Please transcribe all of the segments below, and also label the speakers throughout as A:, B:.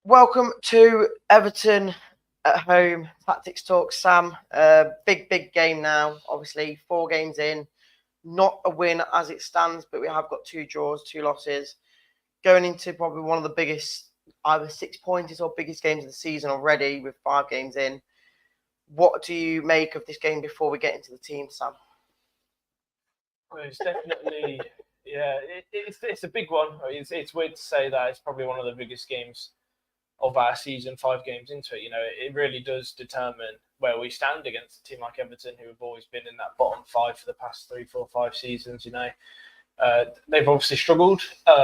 A: Welcome to Everton at home. Tactics Talk, Sam. Big game now. Obviously, 4 games in. Not a win as it stands, but we have got 2 draws, 2 losses. Going into probably one of the biggest, either 6-pointers or biggest games of the season already with 5 games in. What do you make of this game before we get into the team, Sam?
B: Well, it's definitely, it's a big one. It's weird to say that it's probably one of the biggest games of our season, 5 games into it. It really does determine where we stand against a team like Everton, who have always been in that bottom 5 for the past 3, 4, 5 seasons. They've obviously struggled.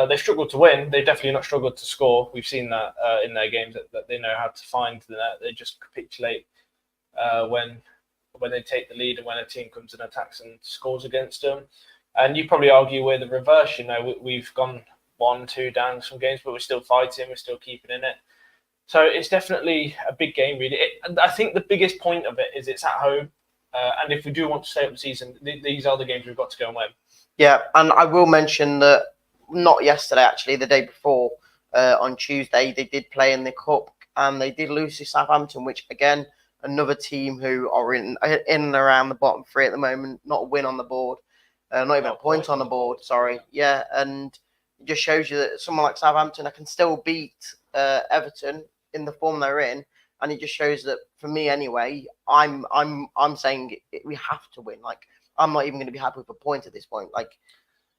B: They've struggled to win. They've definitely not struggled to score. We've seen that in their games that they know how to find the net. They just capitulate when they take the lead and when a team comes and attacks and scores against them. And you probably argue we're the reverse. We've gone 1-2 down some games, but we're still fighting. We're still keeping in it. So it's definitely a big game, really. I think the biggest point of it is it's at home. And if we do want to stay up the season, these are the games we've got to go and win.
A: Yeah, and I will mention that not yesterday, actually, the day before, on Tuesday, they did play in the Cup and they did lose to Southampton, which, again, another team who are in and around the bottom 3 at the moment, not a win on the board, not even a point on the board, sorry. Yeah, and it just shows you that someone like Southampton can still beat Everton in the form they're in, and it just shows that, for me anyway, I'm saying we have to win. Like, I'm not even going to be happy with a point at this point. Like,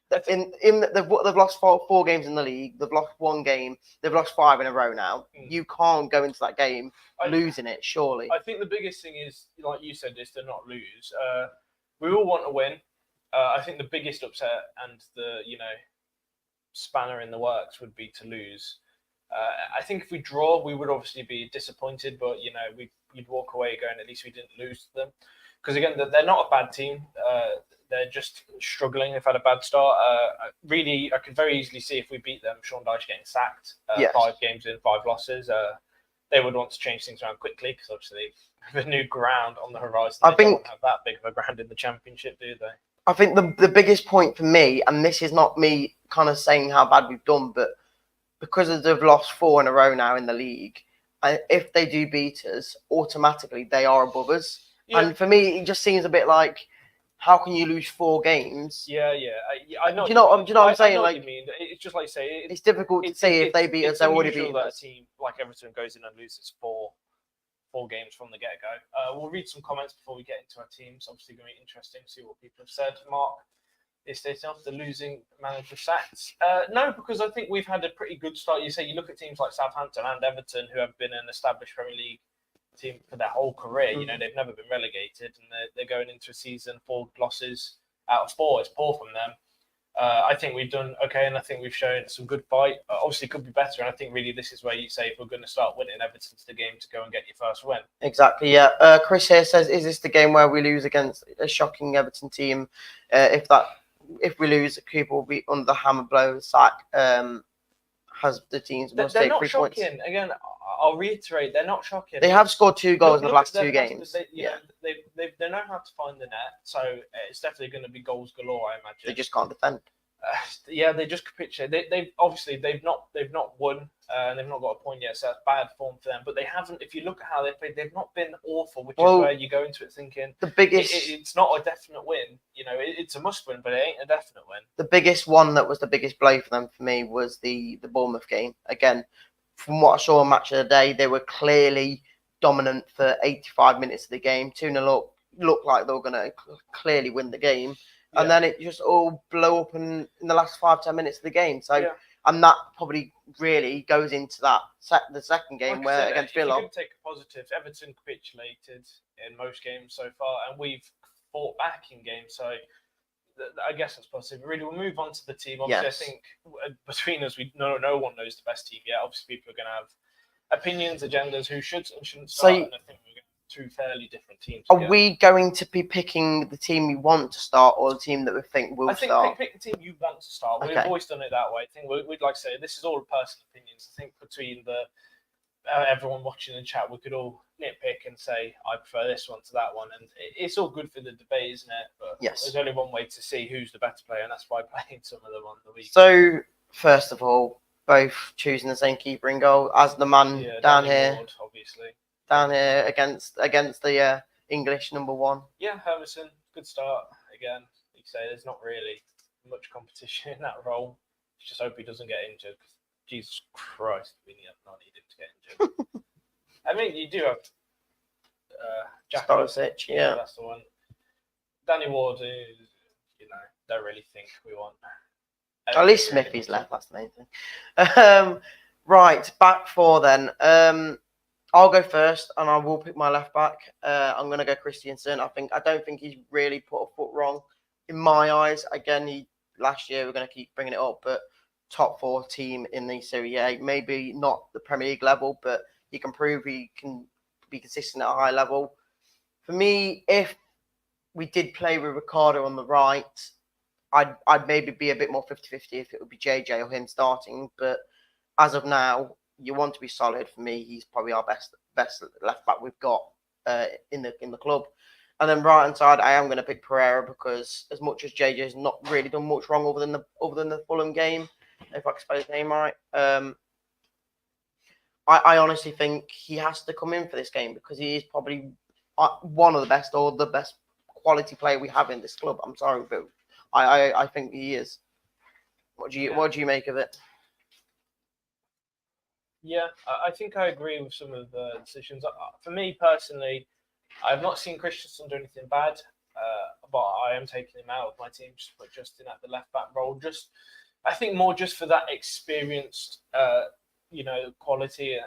A: they've lost 4 games in the league. They've lost 1 game. They've lost 5 in a row now. You can't go into that game losing it, surely.
B: I think the biggest thing is, like you said, is to not lose. We all want to win. I think the biggest upset and the spanner in the works would be to lose. I think if we draw, we would obviously be disappointed, but you'd walk away going, at least we didn't lose to them. Because again, they're not a bad team. They're just struggling. They've had a bad start. Really, I could very easily see if we beat them, Sean Dyche getting sacked. Yes. 5 games in, 5 losses. They would want to change things around quickly because obviously the new ground on the horizon. They don't have that big of a ground in the Championship, do they?
A: I think the biggest point for me, and this is not me kind of saying how bad we've done, but because they've lost 4 in a row now in the league, if they do beat us, automatically they are above us. Yeah. And for me, it just seems a bit like, how can you lose 4 games?
B: Yeah. I know.
A: Do you know what I'm saying?
B: I know
A: like,
B: what you mean. It's just like you say.
A: It's difficult to say if they beat us, they already beat us.
B: A team like Everton goes in and loses 4 games from the get-go. We'll read some comments before we get into our teams. Obviously, going to be interesting to see what people have said. Mark is stating off the losing manager sacks. No, because I think we've had a pretty good start. You look at teams like Southampton and Everton, who have been an established Premier League team for their whole career. They've never been relegated, and they're going into a season 4 losses out of 4. It's poor from them. I think we've done okay, and I think we've shown some good fight. Obviously, could be better, and I think really this is where you say if we're going to start winning, Everton's the game to go and get your first win.
A: Exactly, yeah. Chris here says, is this the game where we lose against a shocking Everton team? If we lose, people will be under the hammer blow. Sack has the teams must take 3 points.
B: They're not shocking. Again, I'll reiterate, they're not shocking.
A: They have scored 2 goals in the last 2 games.
B: They know how to find the net, so it's definitely going to be goals galore, I imagine.
A: They just can't defend.
B: They just capitulate. They've not won, and they've not got a point yet, so that's bad form for them. But they haven't. If you look at how they've played, they've not been awful, which is where you go into it thinking it's not a definite win. It's a must win, but it ain't a definite win.
A: The biggest one that was the biggest blow for them for me was the Bournemouth game. Again, from what I saw on Match of the Day, they were clearly dominant for 85 minutes of the game. 2-0 up, looked like they were going to clearly win the game. Yeah. And then it just all blew up in the last 5-10 minutes of the game. So, and that probably really goes into the second game against Villa.
B: You can take a positive. Everton capitulated in most games so far, and we've fought back in games. So I guess that's positive. Really, we'll move on to the team. Obviously, yes. I think between us, no one knows the best team yet. Obviously, people are going to have opinions, agendas, who should and shouldn't start. And I think we're going to have 2 fairly different teams.
A: Are we going to be picking the team we want to start or the team that we think will start?
B: I think pick the team you want to start. Okay. We've always done it that way. I think we'd like to say this is all personal opinions. I think between everyone watching the chat, we could all nitpick and say, I prefer this one to that one. And it's all good for the debate, isn't it? But
A: Yes.
B: there's only one way to see who's the better player, and that's by playing some of them on the week.
A: So, first of all, both choosing the same keeper in goal as the man down
B: Danny
A: here.
B: Ward, obviously.
A: Down here against the English number one.
B: Yeah, Hermanson, good start. Again, you say there's not really much competition in that role. Just hope he doesn't get injured. Jesus Christ, we not need him to get injured. I mean, you do have Jack
A: Storosic, yeah,
B: that's the one. Danny Ward is, don't really think we want.
A: At least Smithy's left. That's the main thing. Right, back four then. I'll go first, and I will pick my left back. I'm going to go Christiansen. I don't think he's really put a foot wrong in my eyes. Again, last year we're going to keep bringing it up, but top 4 team in the Serie A. Maybe not the Premier League level, but he can prove he can be consistent at a high level. For me, if we did play with Ricardo on the right, I'd maybe be a bit more 50-50 if it would be JJ or him starting. But as of now, you want to be solid. For me, he's probably our best left back we've got in the club. And then right hand side, I am going to pick Pereira because as much as JJ's not really done much wrong other than the Fulham game, if I can spell his name right, I honestly think he has to come in for this game because he is probably one of the best or the best quality player we have in this club. I'm sorry, but I think he is. What do you make of it?
B: Yeah, I think I agree with some of the decisions. For me personally, I've not seen Christensen do anything bad, but I am taking him out of my team just to put Justin at the left back role. I think more just for that experienced, quality.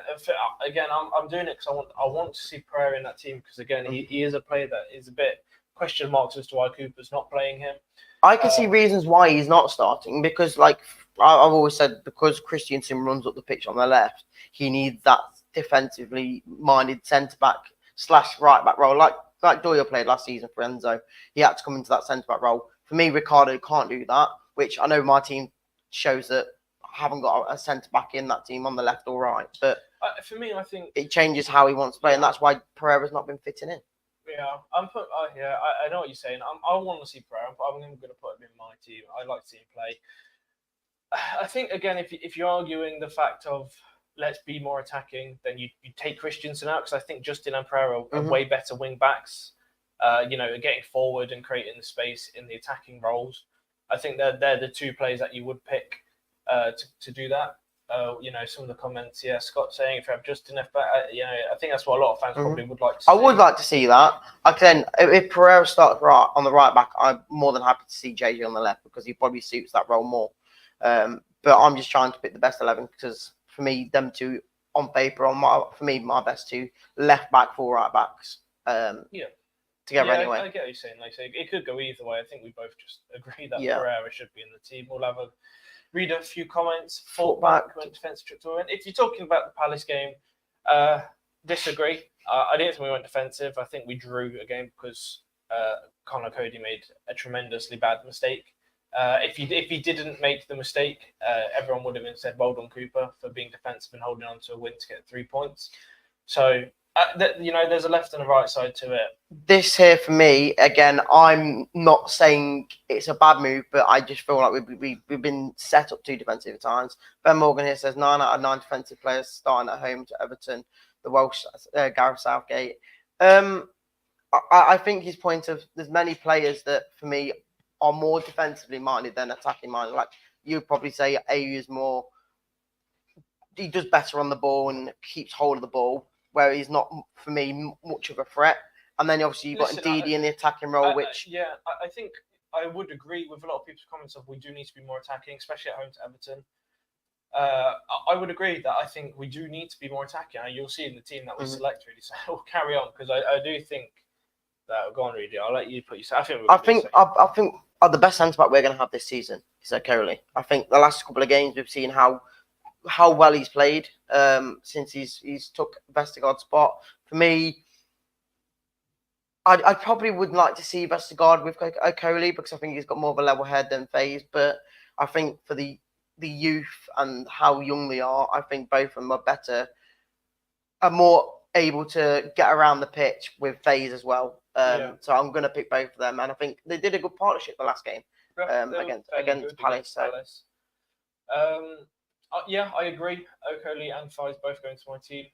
B: Again, I'm doing it because I want to see Pereira in that team because again, he is a player that is a bit question marks as to why Cooper's not playing him.
A: I can see reasons why he's not starting because, like I've always said, because Christiansen runs up the pitch on the left, he needs that defensively minded centre back / right back role, like Doyle played last season for Enzo. He had to come into that centre back role. For me, Ricardo can't do that, which I know my team shows that I haven't got a centre back in that team on the left or right. But
B: for me, I think
A: it changes how he wants to play, and that's why Pereira's not been fitting in.
B: Yeah, I know what you're saying. I want to see Pereira, but I'm going to put him in my team. I like to see him play. I think again, if you're arguing the fact of let's be more attacking, then you take Christensen out because I think Justin and Pereira are way better wing backs. Getting forward and creating the space in the attacking roles. I think they're the 2 players that you would pick to do that. Some of the comments, Scott saying if you have Justin left back, I think that's what a lot of fans probably would like to see.
A: I would like to see that. Again, if Pereira starts right on the right back, I'm more than happy to see JJ on the left because he probably suits that role more. But I'm just trying to pick the best 11 because for me, them 2 on paper my best 2 left back, 4 right backs. Together anyway.
B: I get what you're saying. Like, so it could go either way. I think we both just agree that Pereira should be in the team. We'll read a few comments. Fullback, defensive trip to win. If you're talking about the Palace game, disagree. I didn't think we went defensive. I think we drew a game because Conor Cody made a tremendously bad mistake. If he didn't make the mistake, everyone would have said, well done, Cooper, for being defensive and holding on to a win to get 3 points. So, there's a left and a right side to it.
A: This here for me, again, I'm not saying it's a bad move, but I just feel like we've been set up too defensive at times. Ben Morgan here says 9 out of 9 defensive players starting at home to Everton, the Welsh Gareth Southgate. I think his point of there's many players that for me are more defensively minded than attacking minded. Like you'd probably say AU is more, he does better on the ball and keeps hold of the ball, where he's not, for me, much of a threat. And then obviously you've got Ndidi in the attacking role, which...
B: I think I would agree with a lot of people's comments of we do need to be more attacking, especially at home to Everton. I would agree that I think we do need to be more attacking. You'll see in the team that we select, really. So we'll carry on, because I do think that... Go on, Rudy. I'll let you put yourself... I think
A: the best centre-back we're going to have this season is Okoli. I think the last couple of games we've seen how well he's played since he's took Vestergaard's spot. For me, I probably would like to see Vestergaard with Okoli because I think he's got more of a level head than Faze. But I think for the youth and how young they are, I think both of them are better are more able to get around the pitch with Faze as well. So I'm going to pick both of them, and I think they did a good partnership the last game against Palace.
B: Palace. Yeah, I agree. Okoli and Fies both going to my team.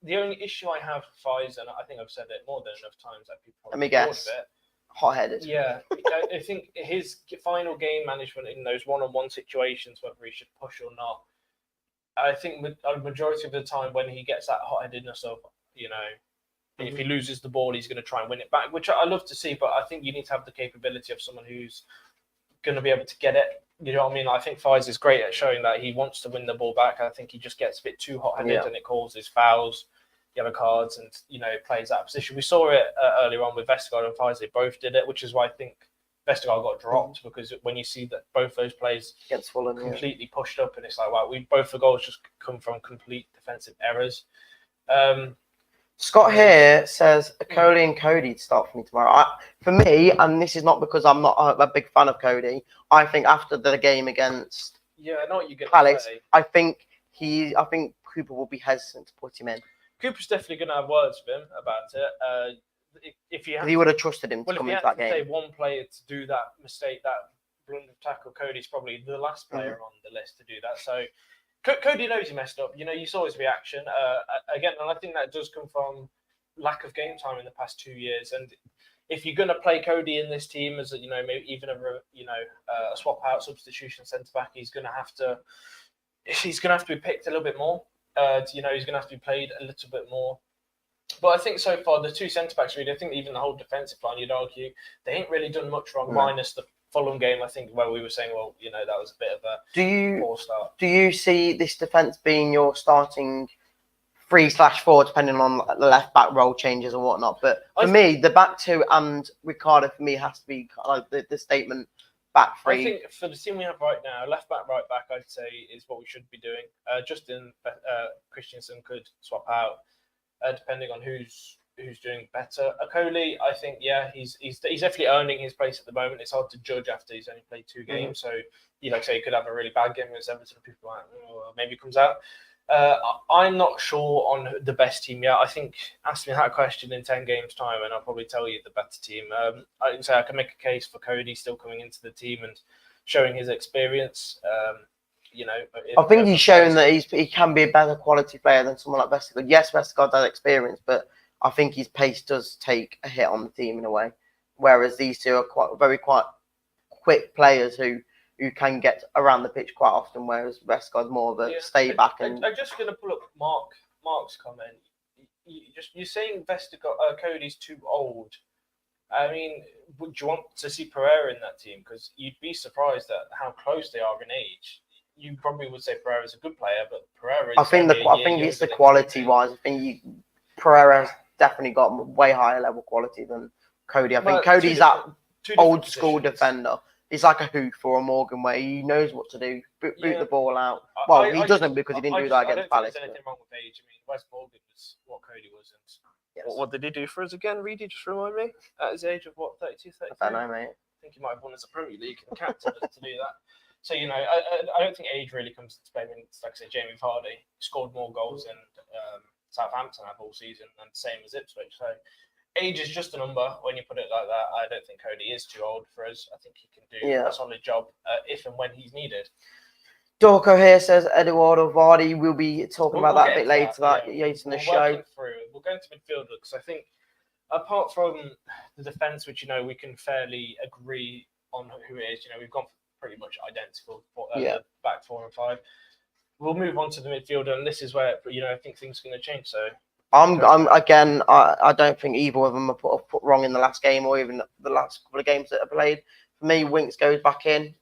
B: The only issue I have for Fies, and I think I've said it more than enough times that people
A: Let me guess. Hot-headed.
B: Yeah, I think his final game management in those one-on-one situations, whether he should push or not, I think a majority of the time when he gets that hot-headedness of, if he loses the ball, he's going to try and win it back, which I love to see, but I think you need to have the capability of someone who's going to be able to get it. You know what I mean? I think Fies is great at showing that he wants to win the ball back. I think he just gets a bit too hot-headed and it causes fouls, yellow cards, and plays that position. We saw it earlier on with Vestergaard and Fies. They both did it, which is why I think Vestergaard got dropped, because when you see that both those plays
A: gets Fulham
B: completely pushed up, and it's like, wow, both the goals just come from complete defensive errors.
A: Scott here says Cody and Cody to start for me tomorrow. For me, and this is not because I'm not a big fan of Cody, I think after the game against
B: I know what you're
A: Palace, I think Cooper will be hesitant to put him in.
B: Cooper's definitely going to have words with him about it. If he
A: would have trusted him to come into that game.
B: Say one player to do that mistake, that blunder tackle, Cody's probably the last player on the list to do that. So Cody knows he messed up. You saw his reaction. Again, and I think that does come from lack of game time in the past 2 years. And if you're going to play Cody in this team as maybe even a swap out substitution centre back, he's going to have to be picked a little bit more. He's going to have to be played a little bit more. But I think so far the two centre backs, really, I think even the whole defensive line, you'd argue they ain't really done much wrong, minus the Fulham game, I think, where we were saying, well, that was a bit of a poor start.
A: Do you see this defence being your starting 3/4, depending on the left back role changes and whatnot? But for me, the back two and Ricardo for me has to be the statement back three.
B: I think for the team we have right now, left back, right back, I'd say is what we should be doing. Justin Christensen could swap out, depending on who's doing better. Okoli, I think, he's definitely earning his place at the moment. It's hard to judge after he's only played 2 games. So, say he could have a really bad game against Everton. People are like, maybe he comes out. I'm not sure on the best team yet. I think ask me that question in 10 games time, and I'll probably tell you the better team. I can say I can make a case for Cody still coming into the team and showing his experience.
A: I think he's shown that he can be a better quality player than someone like Vestergaard. Yes, Vestergaard has experience, but I think his pace does take a hit on the team in a way. Whereas these two are quite quick players who can get around the pitch quite often, whereas Vestergaard's more of a stay back. And
B: I'm just going to pull up Mark's comment. You're saying Cody's too old. I mean, would you want to see Pereira in that team? Because you'd be surprised at how close they are in age. You probably would say Pereira's a good player, but Pereira is...
A: I think it's the quality-wise. I think Pereira's definitely got way higher level quality than Cody. I think Cody's that old-school defender. He's like a Hoof or a Morgan, where he knows what to do, boot the ball out. Well, he doesn't because he didn't do that against Palace.
B: I don't think there's anything wrong with age. I mean, Wes Morgan was what Cody was. And what did he do for us again, Reedy? Just remind me. At his age of, 32, 33?
A: I don't know, mate.
B: I think he might have won as a Premier League and captain to do that. So, I don't think age really comes into play. I mean, like I say, Jamie Vardy scored more goals than Southampton have all season, and same as Ipswich. So, age is just a number when you put it like that. I don't think Cody is too old for us. I think he can do a solid job if and when he's needed.
A: Dorco here says Eduardo Vardy. We'll be talking about that a bit later. In the show.
B: We'll go into midfield because I think apart from the defence, which we can fairly agree on who it is. We've gone for pretty much identical back 4 and 5. We'll move on to the midfield, and this is where I think things are going to change. So I don't think either of them are put wrong in the last game or even the last couple of games that are played. For me, Winks goes back in.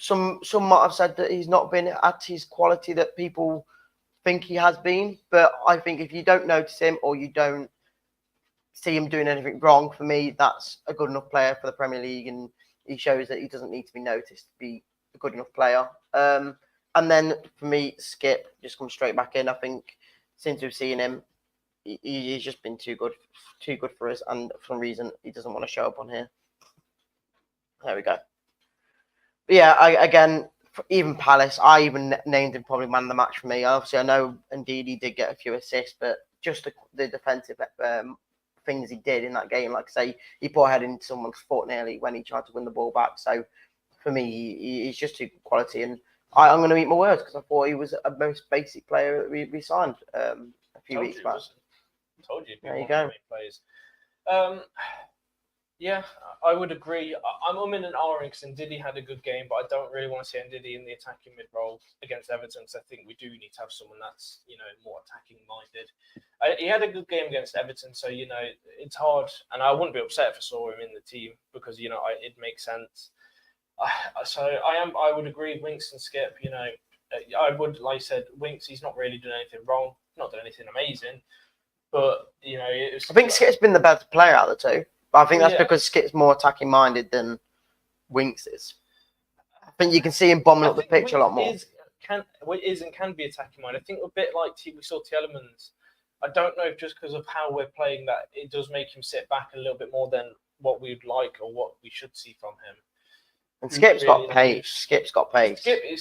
B: Some might have said that he's not been at his quality that people think he has been, but I think if you don't notice him or you don't see him doing anything wrong, for me, that's a good enough player for the Premier League, and he shows that he doesn't need to be noticed to be a good enough player. And then for me, Skip just comes straight back in. I think since we've seen him, he's just been too good for us, and for some reason he doesn't want to show up on here. There we go. But yeah, again,
A: even Palace, I even named him probably man of the match for me. Obviously, I know indeed he did get a few assists, but just the defensive things he did in that game, like I say, he put a head into someone's foot nearly when he tried to win the ball back. So for me, he's just too good quality, and I'm going to eat my words because I thought he was a most basic player that we signed a few weeks back.
B: Told you.
A: There you go.
B: Players. Yeah, I would agree. I'm umming and ahhing because Ndidi had a good game, but I don't really want to see Ndidi in the attacking mid role against Everton because I think we do need to have someone that's, more attacking minded. He had a good game against Everton, so, it's hard. And I wouldn't be upset if I saw him in the team because, it makes sense. I would agree, Winks and Skip, I would, like I said, Winks, he's not really done anything wrong, not done anything amazing. But, I
A: think Skip's been the better player out of the two. But I think that's because Skip's more attacking minded than Winks is. I think you can see him bombing up the pitch a lot more.
B: Can be attacking minded. I think a bit like we saw Tielemans. I don't know if just because of how we're playing that it does make him sit back a little bit more than what we'd like or what we should see from him.
A: And Skip's got pace. Skip's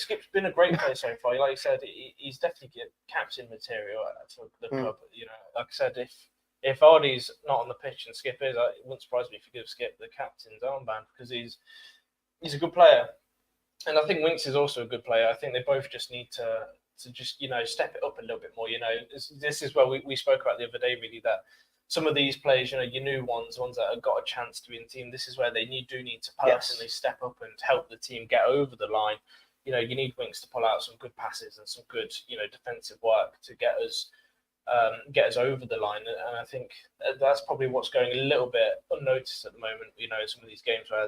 B: Skip's been a great player so far. Like I said, he's definitely captain material for the club. Like I said, if Ardy's not on the pitch and Skip is, it wouldn't surprise me if you give Skip the captain's armband because he's a good player, and I think Winks is also a good player. I think they both just need to just step it up a little bit more. This is where we spoke about the other day really that some of these players, your new ones that have got a chance to be in the team. This is where they do need to personally step up and help the team get over the line. You need Winks to pull out some good passes and some good defensive work to get us over the line, and I think that's probably what's going a little bit unnoticed at the moment. In some of these games where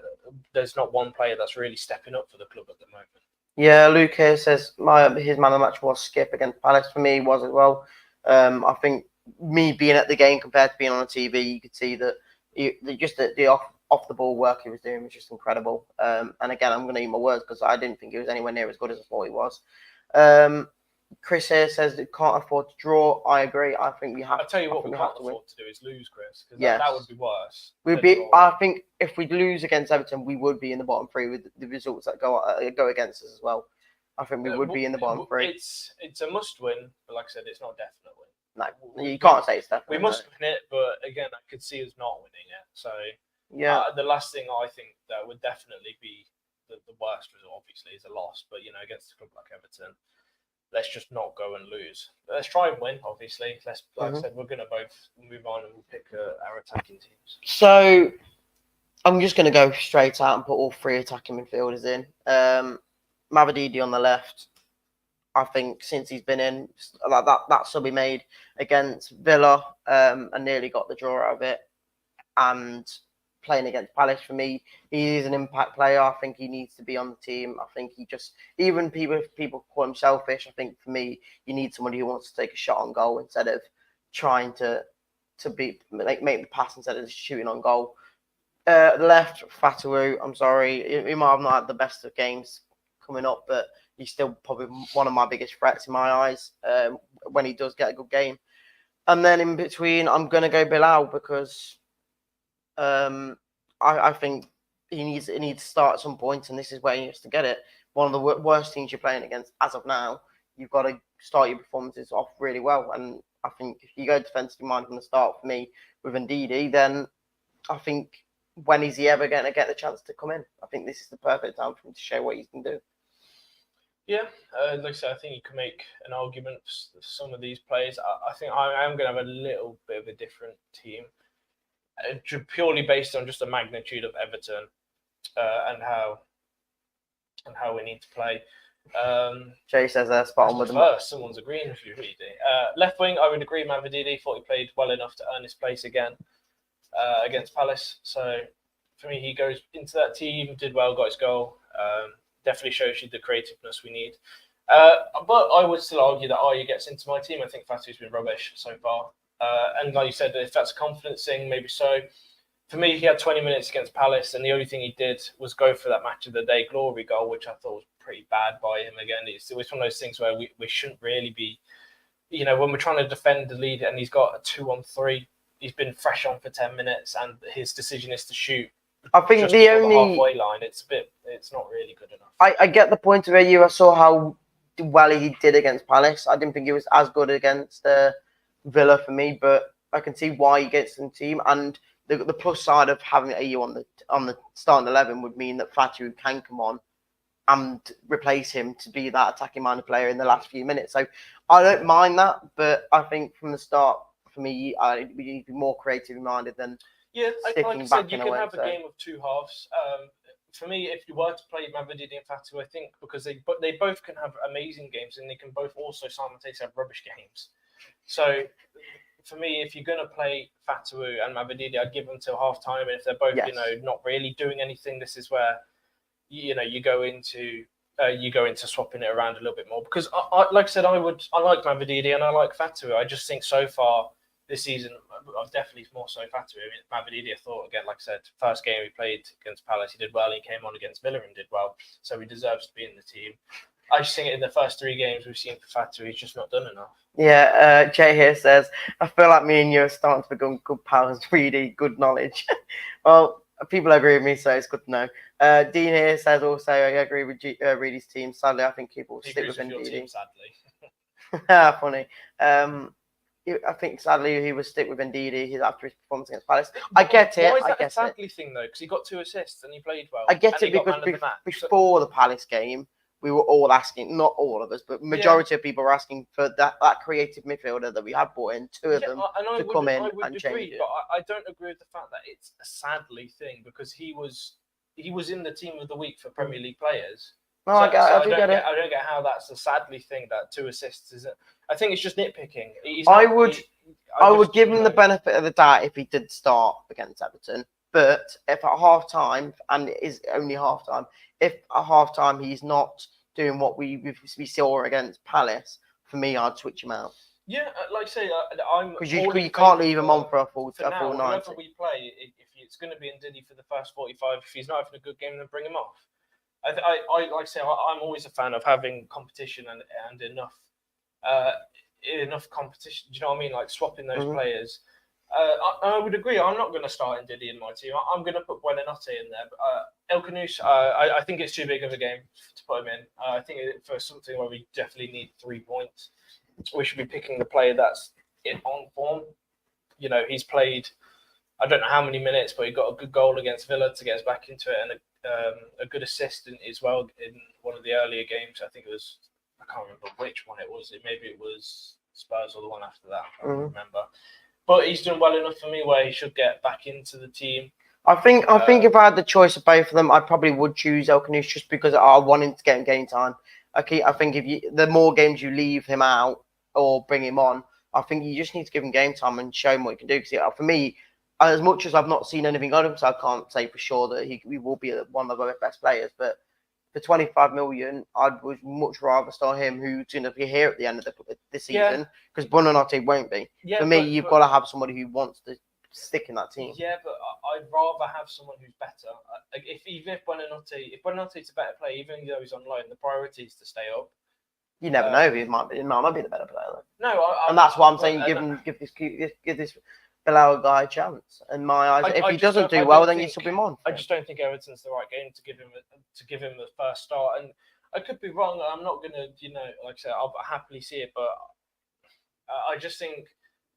B: there's not one player that's really stepping up for the club at the moment.
A: Yeah, Luke here says his man of the match was Skip against Palace. For me, he was as well. I think me being at the game compared to being on the TV, you could see that the off the ball work he was doing was just incredible. And again, I'm going to eat my words because I didn't think he was anywhere near as good as I thought he was. Chris here says that can't afford to draw. I agree. I think we have.
B: I'll tell you what we can't afford to do is lose, Chris, because that would be worse.
A: I think if we lose against Everton, we would be in the bottom three with the results that go against us as well. I think we would be in the bottom three.
B: It's a must win, but like I said, it's not a definite win.
A: No, you can't say it's definite.
B: We must win it, but again, I could see us not winning it. So the last thing I think that would definitely be the worst result, obviously, is a loss. But against a club like Everton, let's just not go and lose. Let's try and win, obviously. Like I said, we're going to both move on and we'll pick our attacking teams.
A: So I'm just going to go straight out and put all three attacking midfielders in. Mavididi on the left. I think since he's been in, that sub he made against Villa and nearly got the draw out of it. And playing against Palace, for me, he is an impact player. I think he needs to be on the team. I think even people call him selfish, I think for me, you need somebody who wants to take a shot on goal instead of trying to make the pass instead of shooting on goal. Left, Fatawu, I'm sorry, he might have not had the best of games coming up, but he's still probably one of my biggest threats in my eyes when he does get a good game. And then in between, I'm going to go Bilal because I think he needs to start at some point, and this is where he needs to get it. One of the worst teams you're playing against as of now, you've got to start your performances off really well. And I think if you go defensively minded from the start for me with Ndidi, then I think when is he ever going to get the chance to come in? I think this is the perfect time for him to show what he can do.
B: Yeah, like I said, I think you can make an argument for some of these players. I think I am going to have a little bit of a different team, purely based on just the magnitude of Everton and how we need to play.
A: Jay says they're spot on with them.
B: Someone's agreeing with you, really. Left wing, I would agree. Mavididi thought he played well enough to earn his place again against Palace. So for me, he goes into that team, did well, got his goal. Definitely shows you the creativeness we need. But I would still argue that Ayew gets into my team. I think Fatu's been rubbish so far. And like you said, if that's a confidence thing, maybe so. For me, he had 20 minutes against Palace, and the only thing he did was go for that match of the day glory goal, which I thought was pretty bad by him. Again, it's one of those things where we shouldn't really be, when we're trying to defend the lead and he's got a 2-on-3, he's been fresh on for 10 minutes, and his decision is to shoot.
A: I think the only
B: halfway line, it's It's not really good enough.
A: I get the point of it. I saw how well he did against Palace. I didn't think he was as good against Villa for me, but I can see why he gets in the team. And the plus side of having AU on the starting 11 would mean that Fatu can come on and replace him to be that attacking minded player in the last few minutes. So I don't mind that, but I think from the start, for me, we need to be more creatively minded than
B: like I said, you can have a game of two halves. For me, if you were to play Mavididi and Fatu, I think because they both can have amazing games and they can both also simultaneously have rubbish games. So for me, if you're going to play Fatu and Mavididi, I'd give them till half time. And if they're both, not really doing anything, this is where you go into swapping it around a little bit more. Because I like I said, I like Mavididi and I like Fatu. I just think so far this season, I've definitely more so Fatu. I mean, Mavididi, I thought, again, like I said, first game he played against Palace, he did well. He came on against Villa and did well. So he deserves to be in the team. I just think in the first 3 games we've seen for Fatu, he's just not done enough.
A: Yeah, Jay here says, I feel like me and you are starting to become good pals, really good knowledge. Well, people agree with me, so it's good to know. Dean here says also, I agree with Reedy's team. Sadly, I think people will stick with Ndidi.
B: Sadly.
A: Funny. I think sadly he will stick with Ndidi after his performance against Palace. I get it.
B: Why is that a sadly thing though? Because he got 2 assists and he played well.
A: I get it because before the Palace game, we were all asking, not all of us, but majority of people were asking for that creative midfielder that we had brought in, 2 of them, to come in and change it.
B: But I don't agree with the fact that it's a sadly thing because he was in the team of the week for Premier League players.
A: No, I don't get it.
B: I don't get how that's a sadly thing that 2 assists isn't. I think it's just nitpicking.
A: I would give him the benefit of the doubt if he did start against Everton. But if at half time, and it is only half time, if at half time he's not doing what we saw against Palace, for me, I'd switch him out.
B: Yeah, like I say, I'm
A: because you can't leave him on for a full 90.
B: Whenever we play, if it's going to be Ndidi for the first 45, if he's not having a good game, then bring him off. I like I say, I'm always a fan of having competition and enough competition. Do you know what I mean? Like swapping those players. I would agree. I'm not going to start Ndidi in my team. I'm going to put Buonanotte in there. But El Khanous, I think it's too big of a game to put him in. I think for something where we definitely need 3 points, we should be picking the player that's on form. He's played, I don't know how many minutes, but he got a good goal against Villa to get us back into it, and a good assist as well in one of the earlier games. I think it was, I can't remember which one it was. Maybe it was Spurs or the one after that. I can't remember. But he's done well enough for me where he should get back into the team.
A: I think if I had the choice of both of them, I probably would choose El Khanous just because I want him to get in game time. Okay, I think the more games you leave him out or bring him on, I think you just need to give him game time and show him what he can do. Because for me, as much as I've not seen anything of him, so I can't say for sure that he will be one of our best players. But for 25 million, I would much rather start him, who's going to be here at the end of the season, because Buonanotte won't be. For me, you've got to have somebody who wants to stick in that team.
B: Yeah, but I'd rather have someone who's better. If Buonanotte's a better player, even though he's on loan, the priority is to stay up.
A: You never know if he might not be the better player. Though.
B: No,
A: and that's why I'm saying give this Bilal guy a chance. In my eyes, if he doesn't do well, then you sub him on.
B: I just don't think Everton's the right game to give him the first start. And I could be wrong. I'm not gonna, like I said, I'll happily see it. But I just think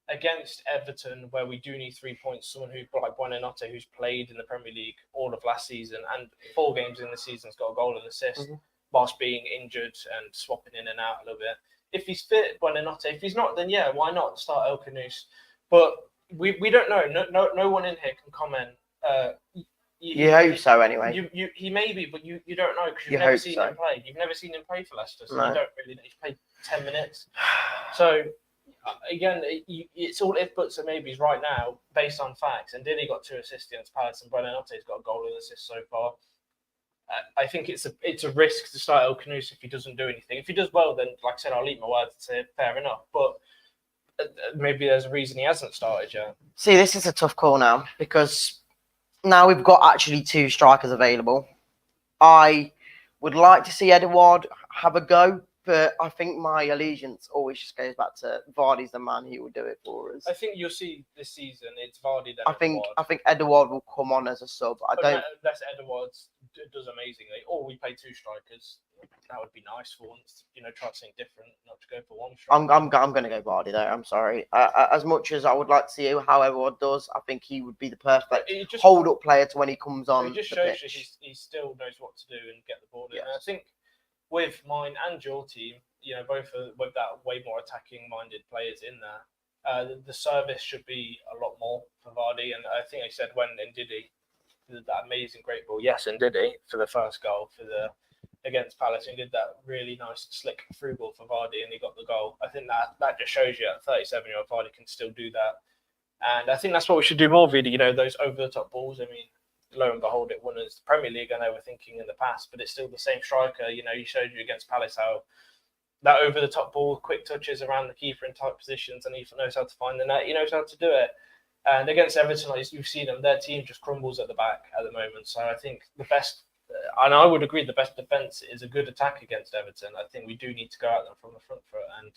B: against Everton, where we do need 3 points, someone who like Buonanotte, who's played in the Premier League all of last season and 4 games in the season, has got a goal and assist, whilst being injured and swapping in and out a little bit. If he's fit, Buonanotte. If he's not, then yeah, why not start El Khanous? But we don't know. No one in here can comment.
A: You hope so, anyway.
B: He may be, but you don't know because you've never seen him play. You've never seen him play for Leicester, so you don't really know. He's played 10 minutes. So again, it's all if buts and maybes right now, based on facts. And Diddy got 2 assists against Palace, and Buonanotte's got a goal and assist so far. I think it's a risk to start El Khanous if he doesn't do anything. If he does well, then like I said, I'll eat my words and say fair enough. But maybe there's a reason he hasn't started yet.
A: See, this is a tough call now because now we've got actually 2 strikers available. I would like to see Edouard have a go, but I think my allegiance always just goes back to Vardy's the man who will do it for us.
B: I think you'll see this season it's Vardy.
A: I think Edouard will come on as a sub.
B: Unless Edouard's does amazingly. Or we play 2 strikers. That would be nice for once. Try something different, not to go for 1 striker.
A: I'm going to go Vardy there. I'm sorry. As much as I would like to see how everyone does, I think he would be the perfect hold-up player to when he comes on.
B: It just
A: the
B: shows
A: pitch.
B: he still knows what to do and get the ball in.
A: Yes.
B: And I think with mine and your team, both with that way more attacking-minded players in there, the service should be a lot more for Vardy. And I think I said when Ndidi did that amazing great ball. Yes, Ndidi for the first goal against Palace, and did that really nice slick through ball for Vardy, and he got the goal. I think that just shows you that 37-year-old Vardy can still do that. And I think that's what we should do more, really. Those over-the-top balls. I mean, lo and behold, it won us the Premier League. I know we're thinking in the past, but it's still the same striker. He showed you against Palace how that over-the-top ball, quick touches around the keeper in tight positions, and he knows how to find the net. He knows how to do it. And against Everton, you've seen them, their team just crumbles at the back at the moment. So I think the best, and I would agree, the best defence is a good attack against Everton. I think we do need to go at them from the front foot, and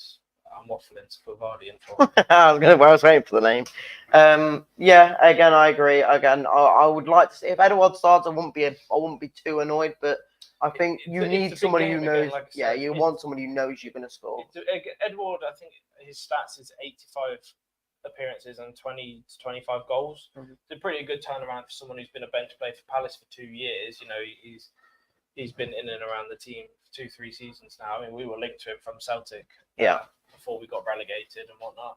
B: I'm waffling to put Vardy in for.
A: I was waiting for the name. Yeah, again, I agree. Again, I would like to see if Edward starts. I wouldn't be too annoyed, but I think you need somebody who knows. Again, you want somebody who knows you're going to score.
B: Edward, I think his stats is 85 appearances and 20 to 25 goals.
A: Mm-hmm.
B: It's a pretty good turnaround for someone who's been a bench player for Palace for 2 years. He's been in and around the team for 2-3 seasons now. I mean, we were linked to him from Celtic. Before we got relegated and whatnot.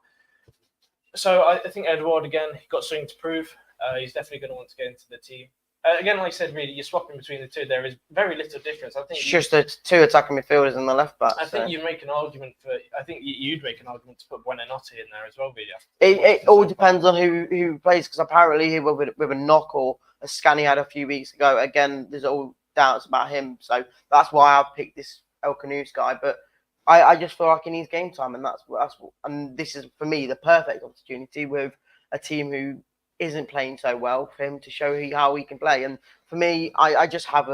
B: So I think Edward, again, he got something to prove. He's definitely going to want to get into the team. Again, like I said, really, you're swapping between the two. There is very little difference. I think
A: it's just the 2 attacking midfielders and the left back.
B: I think you'd make an argument for. I think you'd make an argument to put Buonanotte in there as well, really.
A: It all depends on who plays, because apparently he with a knock or a scan he had a few weeks ago. Again, there's all doubts about him, so that's why I've picked this El Canoes guy. But I just feel like he needs game time, and and this is for me the perfect opportunity with a team who isn't playing so well for him to show how he can play. And for me, I just have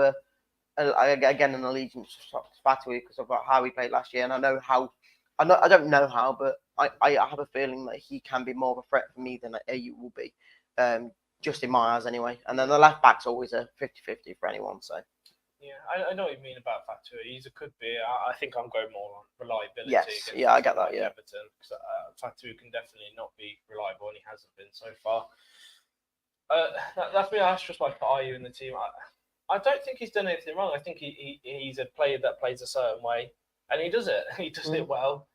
A: again an allegiance to Fatu because of how he played last year, and I don't know how, but I have a feeling that he can be more of a threat for me than AU will be, just in my eyes anyway. And then the left back's always a 50-50 for anyone. So.
B: Yeah, I know what you mean about Fatu. He could be. I think I'm going more on reliability.
A: Yes, yeah, I get that. Yeah,
B: Everton, because Fatu can definitely not be reliable, and he hasn't been so far. That's me. That's just why I put IU in the team. I don't think he's done anything wrong. I think he's a player that plays a certain way, and he does it. He does it well,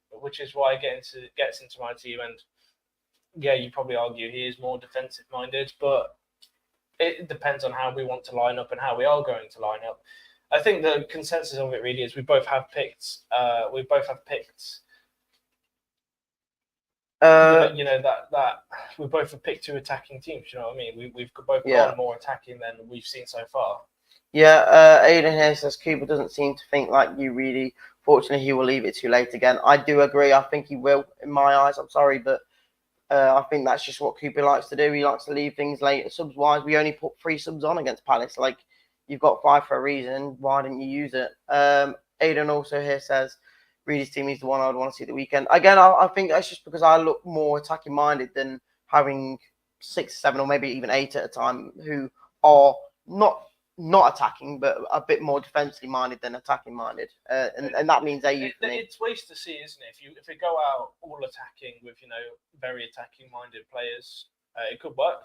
B: which is why gets into my team. And yeah, you probably argue he is more defensive minded, but it depends on how we want to line up and how we are going to line up. I think the consensus of it really is we both have picked. That we both have picked 2 attacking teams. You know what I mean? We've both gone more attacking than we've seen so far.
A: Yeah, Aiden here says Cooper doesn't seem to think like you really. Fortunately, he will leave it too late again. I do agree. I think he will, in my eyes. I'm sorry, but I think that's just what Cooper likes to do. He likes to leave things late. Subs-wise, we only put 3 subs on against Palace. Like, you've got 5 for a reason. Why didn't you use it? Aiden also here says Reedy's team is the one I would want to see the weekend. Again, I think that's just because I look more attacking minded than having 6, 7, or maybe even 8 at a time who are not attacking, but a bit more defensively minded than attacking minded. And that means
B: it's ways to see, isn't it? If we go out all attacking with very attacking minded players, it could work.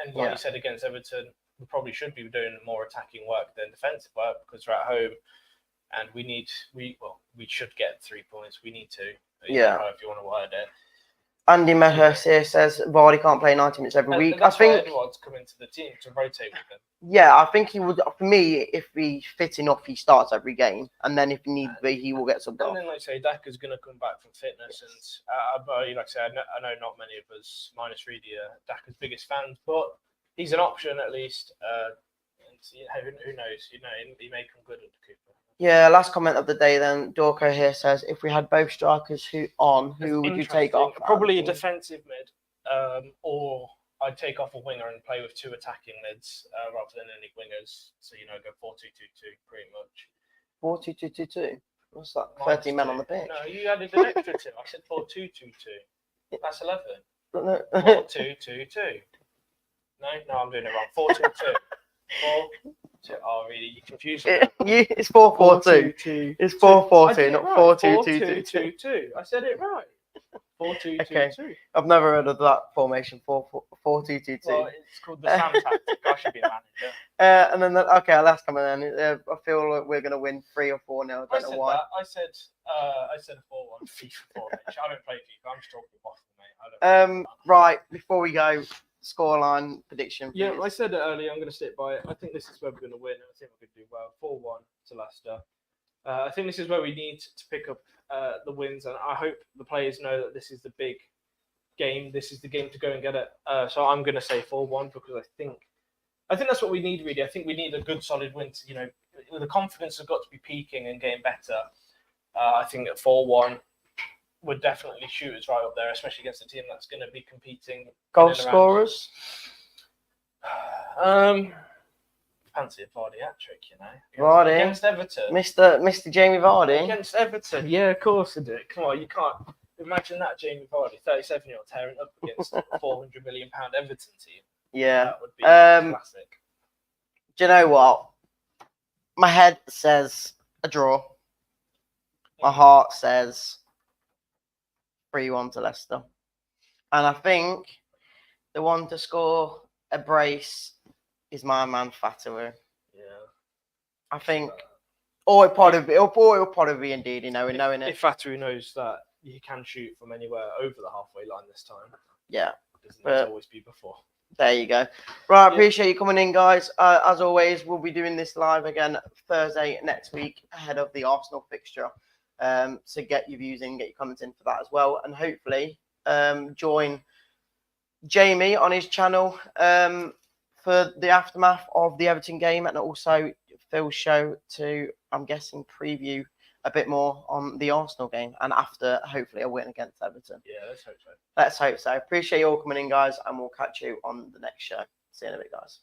B: And like you said against Everton, we probably should be doing more attacking work than defensive work because we're at home. And we should get 3 points. We need to. If you want to word it.
A: Andy Medhurst here says Vardy can't play 90 minutes every week.
B: I think Edward's come into the team to rotate with him.
A: Yeah, I think he would. For me, if he's fit enough, he starts every game, and then if he needs to be, he will get subbed off.
B: And then, like I say, Daka's going to come back from fitness, and like I say, I know not many of us, minus Reedy, Daka's biggest fans, but he's an option at least. And who knows? He may come good under Cooper.
A: Yeah, last comment of the day then. Dorco here says, if we had both strikers who would you take off?
B: Probably a defensive mid, or I'd take off a winger and play with 2 attacking mids rather than any wingers. So, go 4-2-2-2 pretty much.
A: 4-2-2-2-2? What's that? 13 men on the pitch?
B: No, you added an extra 2. I said 4-2-2-2. That's 11.
A: No.
B: 4-2-2-2. No, I'm doing it wrong. 4-2-2. 4. Oh, really? You confused me.
A: It's 4-4-2. It's 4-4-2, not 4-2-2-2.
B: 4-2-2-2. I said it right. 4-2-2-2.
A: Okay. I've never heard of that formation. 4-2-2-2.
B: Well, it's called the Sam tactic. I should be a manager.
A: And then okay, last comment then. I feel like we're gonna win 3 or 4 now. I don't know why.
B: I said a 4-1 FIFA formation. I don't play FIFA. I'm just talking waffle, mate. I don't
A: right, before we go, scoreline prediction. Please.
B: Yeah, I said it earlier. I'm going to stick by it. I think this is where we're going to win. I think we're going to do well. 4-1 to Leicester. I think this is where we need to pick up the wins, and I hope the players know that this is the big game. This is the game to go and get it. So I'm going to say 4-1 because I think that's what we need really. I think we need a good solid win. To, the confidence has got to be peaking and getting better. I think at 4-1 would definitely shoot us right up there, especially against a team that's going to be competing.
A: Goal scorers.
B: Fancy a Vardy hat trick,
A: Vardy
B: against Everton.
A: Mr. Jamie Vardy
B: against Everton. Yeah, of course I do. Come on, you can't imagine that Jamie Vardy, 37-year-old, tearing up against a £400 million Everton team.
A: Yeah,
B: that would be classic.
A: Do you know what? My head says a draw. My heart says 3-1 to Leicester. And I think the one to score a brace is my man Fatawu.
B: Yeah.
A: I think it'll probably be indeed, knowing it.
B: If Fatawu knows that he can shoot from anywhere over the halfway line this time.
A: Yeah.
B: Doesn't always be before.
A: There you go. Right, appreciate you coming in, guys. As always, we'll be doing this live again Thursday next week ahead of the Arsenal fixture. So get your views in, get your comments in for that as well. And hopefully join Jamie on his channel for the aftermath of the Everton game, and also Phil's show to, I'm guessing, preview a bit more on the Arsenal game and after, hopefully, a win against Everton.
B: Yeah, let's hope so.
A: Let's hope so. Appreciate you all coming in, guys, and we'll catch you on the next show. See you in a bit, guys.